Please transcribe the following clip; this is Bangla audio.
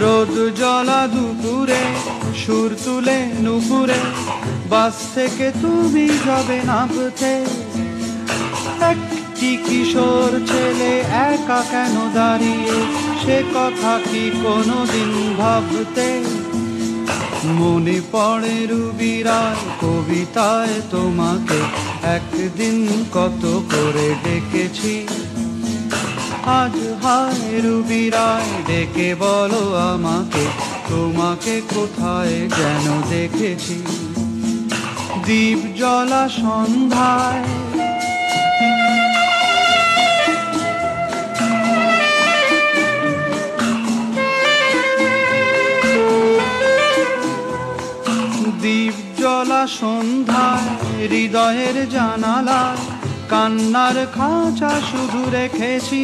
রোদ জ্বলা দুপুরে সুর তুলে নুপুরে বাস থেকে তুমি যাবে নামতে। একটি কিশোর ছেলে একা কেন দাঁড়িয়ে, সে কথা কি কোনোদিন ভাবতে? মনে পড়ে রুবিরার কবিতায় তোমাকে একদিন কত করে ডেকেছি। আজ হায় রুবিরায় ডেকে বলো আমাকে, তোমাকে কোথায় যেন দেখেছি। দীপ জ্বলা সন্ধ্যায় দীপ জ্বলা সন্ধ্যায় হৃদয়ের জানালায় কান্নার খাঁচা শুধু রেখেছি।